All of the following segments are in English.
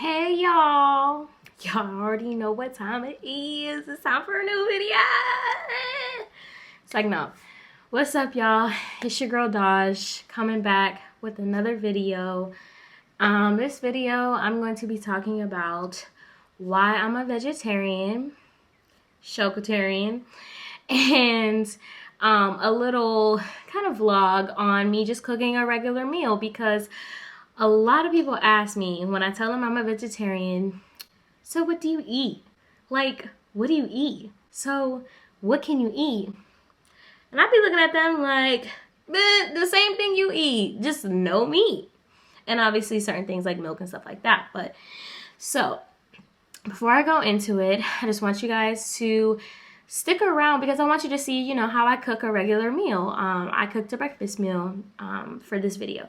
Hey y'all. Y'all already know what time it is. It's time for a new video. It's like, no. What's up, y'all? It's your girl Daj coming back with another video. This video I'm going to be talking about why I'm a vegetarian, shokatarian, and a little kind of vlog on me just cooking a regular meal, because a lot of people ask me when I tell them I'm a vegetarian, so what do you eat? Like, what do you eat? So what can you eat? And I'd be looking at them like, the same thing you eat, just no meat. And obviously certain things like milk and stuff like that. But so before I go into it, I just want you guys to stick around because I want you to see, how I cook a regular meal. I cooked a breakfast meal for this video.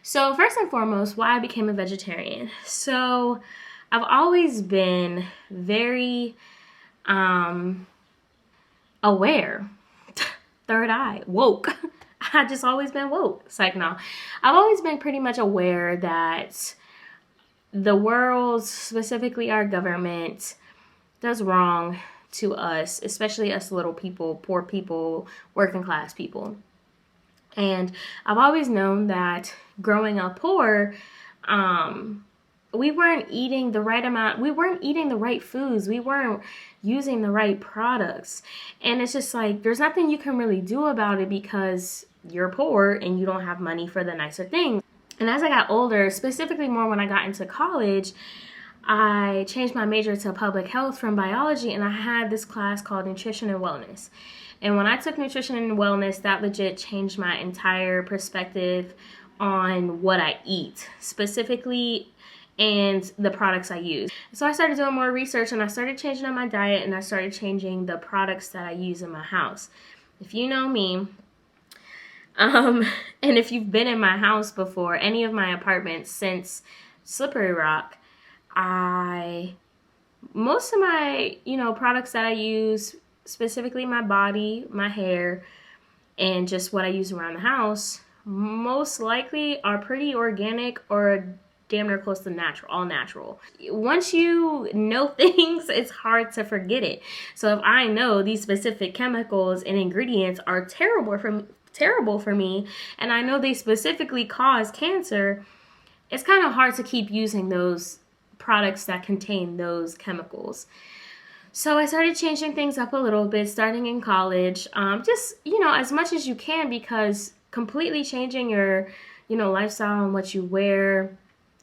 So first and foremost, why I became a vegetarian. So I've always been very aware. Third eye, woke. I just always been woke. It's like, no. I've always been pretty much aware that the world, specifically our government, does wrong to us, especially us little people, poor people, working class people. And I've always known that growing up poor, we weren't eating the right amount. We weren't eating the right foods. We weren't using the right products. And it's just like, there's nothing you can really do about it because you're poor and you don't have money for the nicer things. And as I got older, specifically more when I got into college, I changed my major to public health from biology, and I had this class called nutrition and wellness. And when I took nutrition and wellness, that legit changed my entire perspective on what I eat specifically and the products I use. So I started doing more research and I started changing up my diet, and I started changing the products that I use in my house. If you know me, and if you've been in my house before, any of my apartments since Slippery Rock, most of my, products that I use, specifically my body, my hair, and just what I use around the house, most likely are pretty organic or damn near close to natural, all natural. Once you know things, it's hard to forget it. So if I know these specific chemicals and ingredients are terrible for me, and I know they specifically cause cancer, it's kind of hard to keep using those products that contain those chemicals. So I started changing things up a little bit starting in college, just, as much as you can, because completely changing your, lifestyle and what you wear,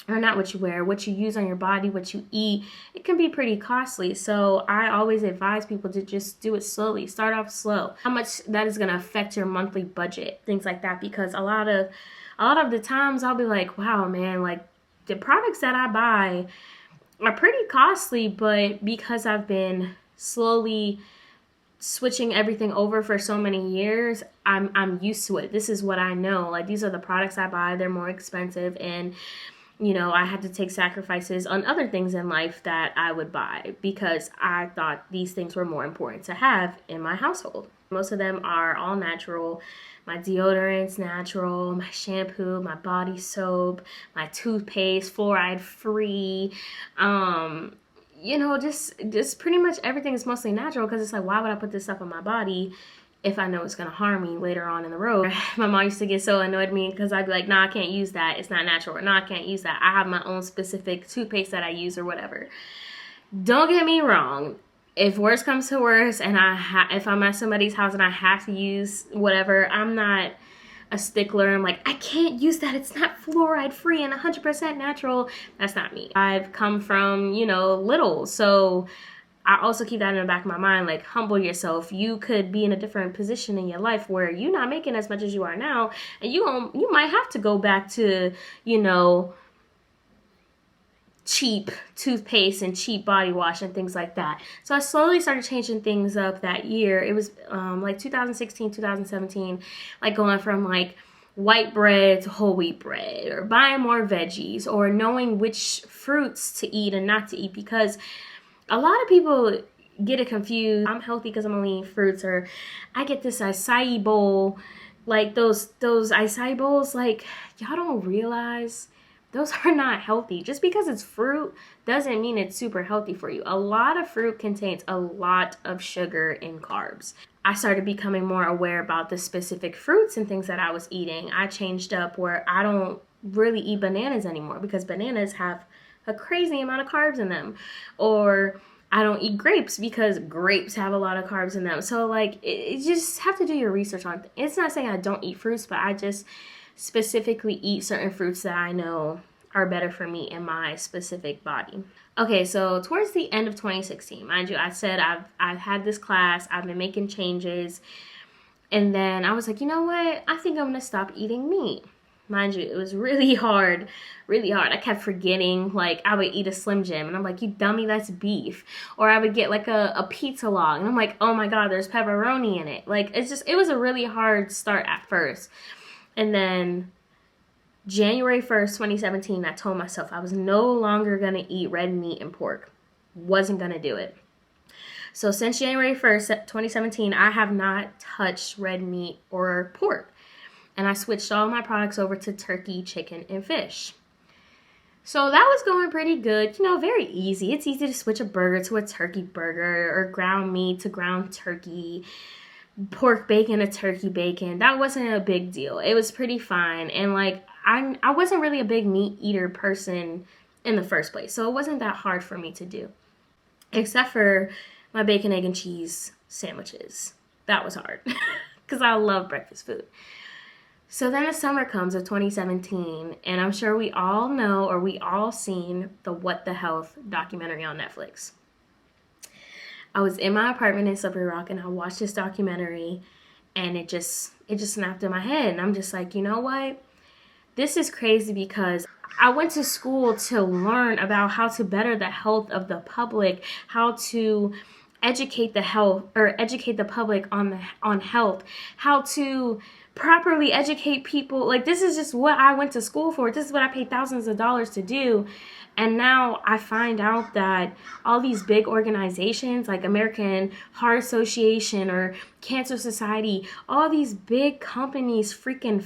or not what you wear, what you use on your body, what you eat, it can be pretty costly. So I always advise people to just do it slowly. Start off slow. How much that is going to affect your monthly budget, things like that, because a lot of the times I'll be like, wow, man, like the products that I buy are pretty costly, but because I've been slowly switching everything over for so many years, I'm used to it. This is what I know. Like, these are the products I buy. They're more expensive, and I had to take sacrifices on other things in life that I would buy because I thought these things were more important to have in my household. Most of them are all natural. My deodorant's natural, my shampoo, my body soap, my toothpaste, fluoride free. Just pretty much everything is mostly natural, because it's like, why would I put this stuff on my body if I know it's going to harm me later on in the road? My mom used to get so annoyed at me because I'd be like, nah, I can't use that. It's not natural. Or, nah, I can't use that. I have my own specific toothpaste that I use or whatever. Don't get me wrong. If worse comes to worse and if I'm at somebody's house and I have to use whatever, I'm not a stickler. I'm like, I can't use that. It's not fluoride free and 100% natural. That's not me. I've come from, little. So I also keep that in the back of my mind, like, humble yourself. You could be in a different position in your life where you're not making as much as you are now, and you might have to go back to, cheap toothpaste and cheap body wash and things like that. So I slowly started changing things up that year. It was like 2016, 2017, like going from like white bread to whole wheat bread, or buying more veggies, or knowing which fruits to eat and not to eat, because a lot of people get it confused. I'm healthy because I'm only eating fruits, or I get this acai bowl, like those acai bowls, like, y'all don't realize those are not healthy. Just because it's fruit doesn't mean it's super healthy for you. A lot of fruit contains a lot of sugar and carbs. I started becoming more aware about the specific fruits and things that I was eating. I changed up where I don't really eat bananas anymore because bananas have a crazy amount of carbs in them. Or I don't eat grapes because grapes have a lot of carbs in them. So like, you just have to do your research on it. It's not saying I don't eat fruits, but I just specifically eat certain fruits that I know are better for me and my specific body. Okay, so towards the end of 2016, mind you, I said I've had this class, I've been making changes, and then I was like, you know what? I think I'm gonna stop eating meat. Mind you, it was really hard, really hard. I kept forgetting, like, I would eat a Slim Jim, and I'm like, you dummy, that's beef. Or I would get, like, a pizza log, and I'm like, oh my God, there's pepperoni in it. Like, it was a really hard start at first. And then January 1st, 2017, I told myself I was no longer going to eat red meat and pork. Wasn't going to do it. So since January 1st, 2017, I have not touched red meat or pork. And I switched all my products over to turkey, chicken, and fish. So that was going pretty good. Very easy. It's easy to switch a burger to a turkey burger or ground meat to ground turkey, pork bacon to turkey bacon. That wasn't a big deal. It was pretty fine. And like, I wasn't really a big meat eater person in the first place. So it wasn't that hard for me to do. Except for my bacon, egg, and cheese sandwiches. That was hard. Because I love breakfast food. So then the summer comes of 2017, and I'm sure we all know or we all seen the What the Health documentary on Netflix. I was in my apartment in Slippery Rock, and I watched this documentary, and it just snapped in my head. And I'm just like, you know what? This is crazy because I went to school to learn about how to better the health of the public, how to educate the public on health, how to properly educate people. Like, this is just what I went to school for. This is what I paid thousands of dollars to do. And now I find out that all these big organizations like American Heart Association or Cancer Society, all these big companies freaking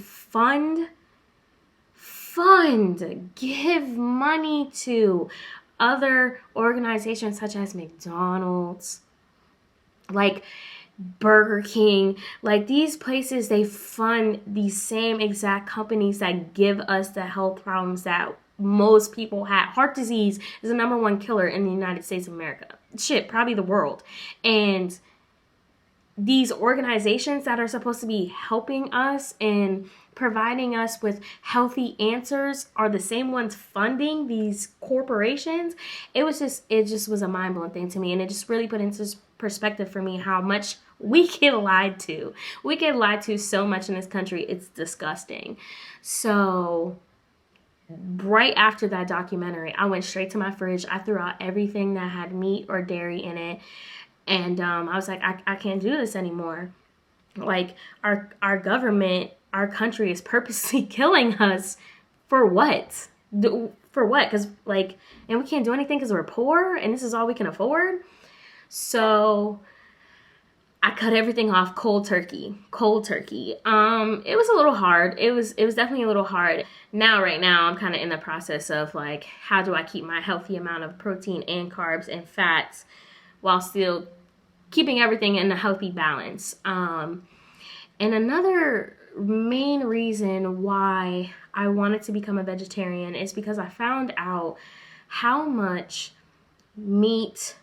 give money to other organizations such as McDonald's, like Burger King. Like, these places, they fund these same exact companies that give us the health problems that most people have. Heart disease is the number one killer in the United States of America. Shit, probably the world. And these organizations that are supposed to be helping us and providing us with healthy answers are the same ones funding these corporations. It just was a mind-blowing thing to me, and it just really put into perspective for me how much we get lied to. We get lied to so much in this country. It's disgusting. So right after that documentary, I went straight to my fridge. I threw out everything that had meat or dairy in it. And I was like, I can't do this anymore. Like, our government, our country is purposely killing us for what? For what? Because, like, and we can't do anything because we're poor and this is all we can afford. So I cut everything off cold turkey. It was a little hard. It was definitely a little hard. Right now, I'm kind of in the process of, like, how do I keep my healthy amount of protein and carbs and fats while still keeping everything in a healthy balance. And another main reason why I wanted to become a vegetarian is because I found out how much meat,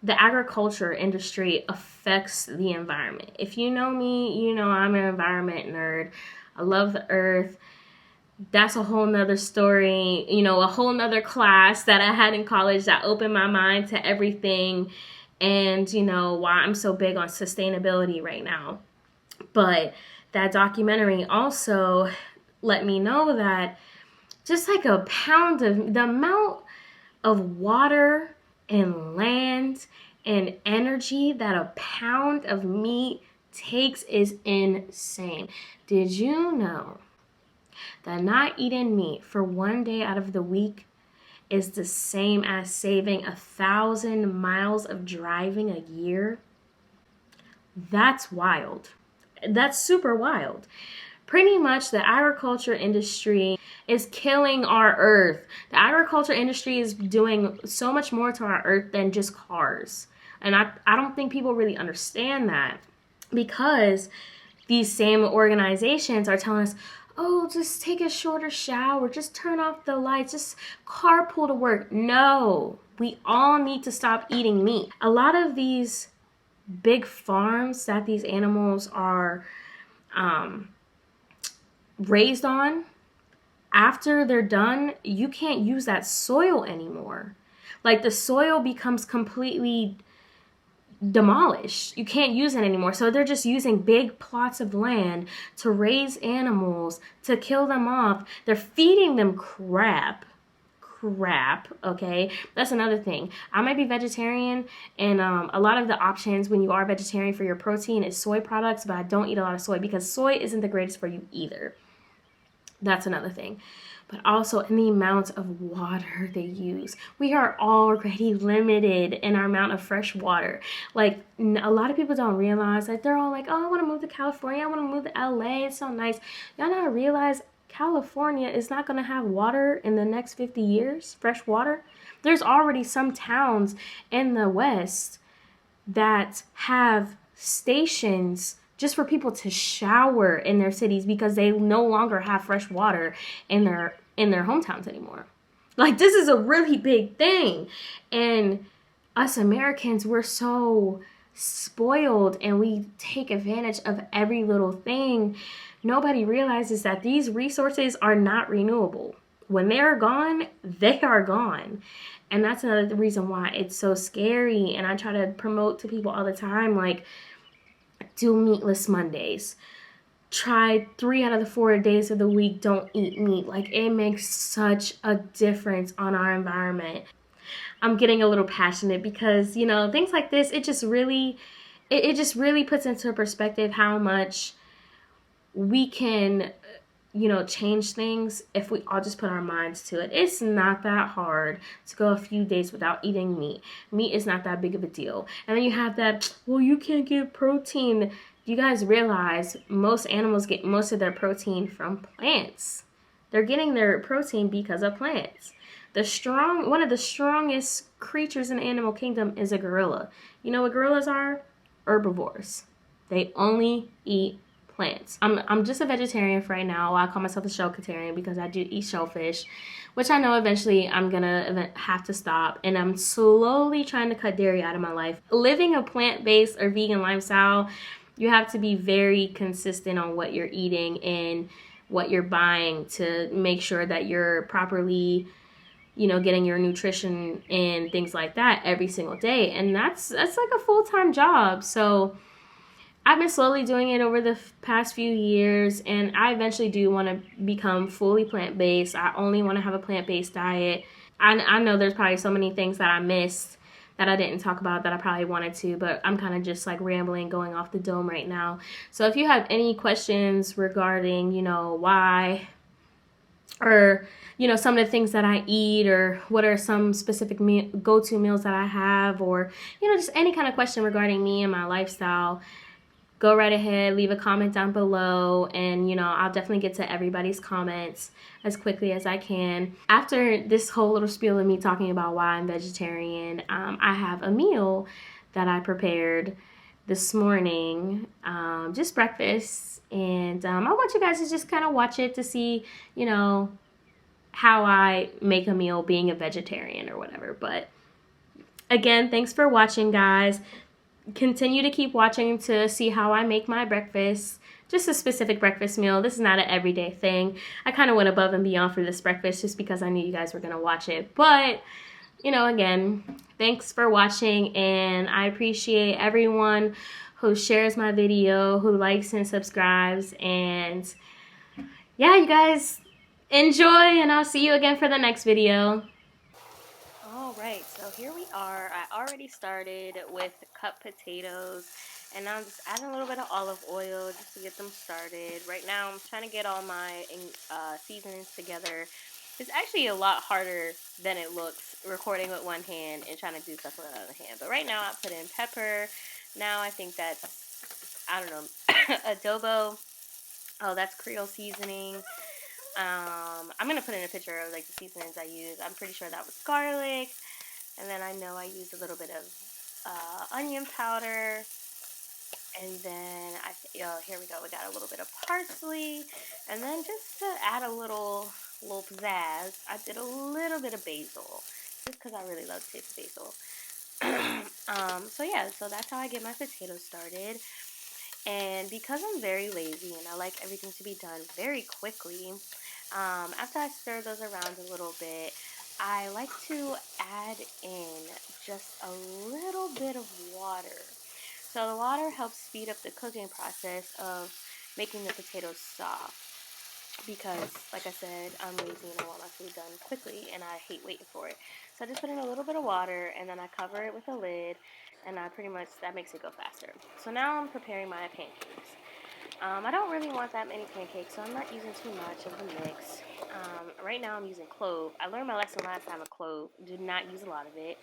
the agriculture industry, affects the environment. If you know me, you know I'm an environment nerd. I love the earth. That's a whole nother story, a whole nother class that I had in college that opened my mind to everything, and why I'm so big on sustainability right now. But that documentary also let me know that just like the amount of water and land and energy that a pound of meat takes is insane. Did you know that not eating meat for one day out of the week is the same as saving 1,000 miles of driving a year? That's wild. That's super wild. Pretty much the agriculture industry is killing our earth. The agriculture industry is doing so much more to our earth than just cars. And I don't think people really understand that, because these same organizations are telling us, oh, just take a shorter shower, just turn off the lights, just carpool to work. No, we all need to stop eating meat. A lot of these big farms that these animals are raised on, after they're done, you can't use that soil anymore. Like, the soil becomes completely demolished. You can't use it anymore. So they're just using big plots of land to raise animals, to kill them off. They're feeding them crap. Okay, that's another thing. I might be vegetarian, and a lot of the options when you are vegetarian for your protein is soy products, but I don't eat a lot of soy because soy isn't the greatest for you either. That's another thing. But also in the amount of water they use. We are already limited in our amount of fresh water. Like, a lot of people don't realize that. They're all like, oh, I want to move to California. I want to move to LA. It's so nice. Y'all not realize California is not going to have water in the next 50 years, fresh water. There's already some towns in the West that have stations just for people to shower in their cities because they no longer have fresh water in their hometowns anymore. Like, this is a really big thing. And us Americans, we're so spoiled and we take advantage of every little thing. Nobody realizes that these resources are not renewable. When they're gone, they are gone. And that's another reason why it's so scary. And I try to promote to people all the time, like, do meatless Mondays. Try 3 out of the 4 days of the week, don't eat meat. Like, it makes such a difference on our environment. I'm getting a little passionate because, you know, things like this, it just really puts into perspective how much we can, you know, change things if we all just put our minds to it. It's not that hard to go a few days without eating meat. Meat is not that big of a deal. And then you have that, well, you can't get protein. You guys realize most animals get most of their protein from plants. They're getting their protein because of plants. One of the strongest creatures in the animal kingdom is a gorilla. You know what gorillas are? Herbivores. They only eat plants. I'm just a vegetarian for right now. I call myself a shellcatarian because I do eat shellfish, which I know eventually I'm gonna have to stop. And I'm slowly trying to cut dairy out of my life. Living a plant-based or vegan lifestyle, you have to be very consistent on what you're eating and what you're buying to make sure that you're properly, you know, getting your nutrition and things like that every single day. And that's like a full-time job. So I've been slowly doing it over the past few years, and I eventually do want to become fully plant-based. I only want to have a plant-based diet. I know there's probably so many things that I missed that I didn't talk about that I probably wanted to, but I'm kind of just like rambling, going off the dome right now. So if you have any questions regarding, you know, why, or, you know, some of the things that I eat, or what are some specific go-to meals that I have, or, you know, just any kind of question regarding me and my lifestyle, go right ahead, leave a comment down below, and, you know, I'll definitely get to everybody's comments as quickly as I can. After this whole little spiel of me talking about why I'm vegetarian, I have a meal that I prepared this morning, just breakfast, and I want you guys to just kind of watch it to see, you know, how I make a meal being a vegetarian or whatever. But again, thanks for watching, guys. Continue to keep watching to see how I make my breakfast. Just a specific breakfast meal. This is not an everyday thing. I kind of went above and beyond for this breakfast just because I knew you guys were going to watch it. But, you know, again, thanks for watching, and I appreciate everyone who shares my video, who likes and subscribes. And yeah, you guys enjoy, and I'll see you again for the next video. Alright, so here we are. I already started with cut potatoes, and now I'm just adding a little bit of olive oil just to get them started. Right now I'm trying to get all my seasonings together. It's actually a lot harder than it looks, recording with one hand and trying to do stuff with the other hand. But right now I put in pepper. Now I think that's, I don't know, adobo. Oh, that's Creole seasoning. I'm gonna put in a picture of like the seasonings I use. I'm pretty sure that was garlic, and then I know I used a little bit of onion powder, and then here we go. We got a little bit of parsley, and then just to add a little pizzazz, I did a little bit of basil, just because I really love the taste of basil. So yeah, so that's how I get my potatoes started. And because I'm very lazy and I like everything to be done very quickly, after I stir those around a little bit, I like to add in just a little bit of water. So the water helps speed up the cooking process of making the potatoes soft. Because, like I said, I'm lazy and I want my food done quickly and I hate waiting for it. So I just put in a little bit of water and then I cover it with a lid, and I pretty much, that makes it go faster. So now I'm preparing my pancakes. I don't really want that many pancakes, so I'm not using too much of the mix. Right now I'm using clove. I learned my lesson last time with clove. Do not use a lot of it.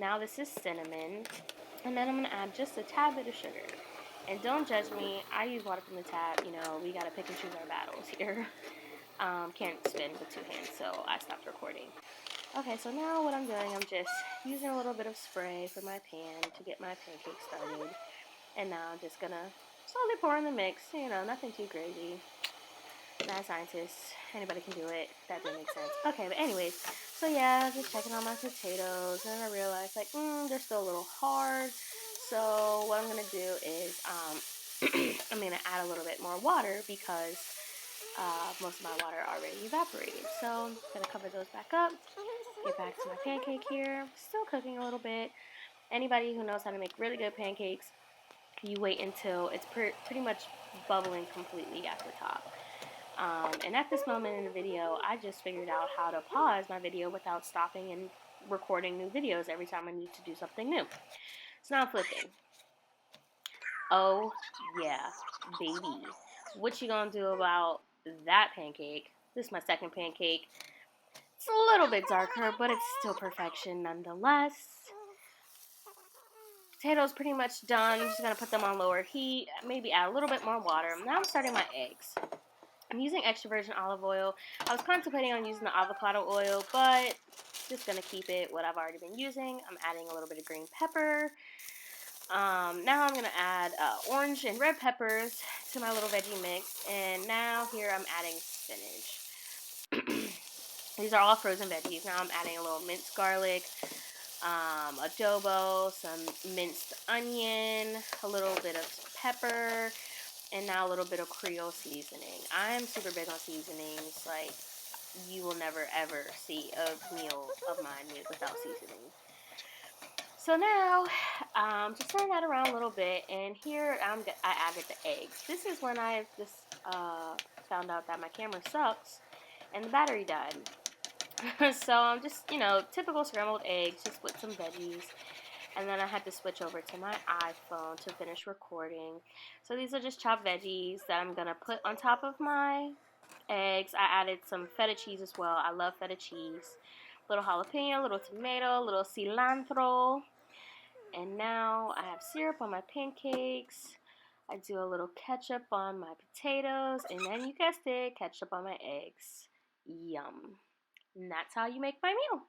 Now this is cinnamon. And then I'm going to add just a tad bit of sugar. And don't judge me. I use water from the tap. You know, we got to pick and choose our battles here. Can't spin with two hands, so I stopped recording. Okay, so now what I'm doing, I'm just using a little bit of spray for my pan to get my pancakes started. And now I'm just going to slowly pour in the mix. You know, nothing too crazy. Not a scientist. Anybody can do it. That didn't make sense. Okay, but anyways, so yeah, just checking on my potatoes, and I realized like, they're still a little hard. So what I'm gonna do is, I'm gonna add a little bit more water because most of my water already evaporated. So I'm gonna cover those back up. Get back to my pancake here. Still cooking a little bit. Anybody who knows how to make really good pancakes, you wait until it's pretty much bubbling completely at the top. And at this moment in the video, I just figured out how to pause my video without stopping and recording new videos every time I need to do something new. So now I'm flipping. Oh, yeah, baby. What you gonna do about that pancake? This is my second pancake. It's a little bit darker, but it's still perfection nonetheless. Potatoes pretty much done. I'm just gonna put them on lower heat, maybe add a little bit more water. Now I'm starting my eggs. I'm using extra virgin olive oil. I was contemplating on using the avocado oil, but just gonna keep it what I've already been using. I'm adding a little bit of green pepper. Now I'm gonna add orange and red peppers to my little veggie mix, and now here I'm adding spinach. These are all frozen veggies. Now I'm adding a little minced garlic, adobo, some minced onion, a little bit of pepper, and now a little bit of Creole seasoning. I'm super big on seasonings. Like, you will never ever see a meal of mine made without seasoning. So now, just turn that around a little bit, and here I added the eggs. This is when I just found out that my camera sucks, and the battery died. So I'm just, typical scrambled eggs, just with some veggies. And then I had to switch over to my iPhone to finish recording. So these are just chopped veggies that I'm going to put on top of my eggs. I added some feta cheese as well. I love feta cheese. Little jalapeno, little tomato, little cilantro. And now I have syrup on my pancakes. I do a little ketchup on my potatoes. And then you guessed it, ketchup on my eggs. Yum. And that's how you make my meal.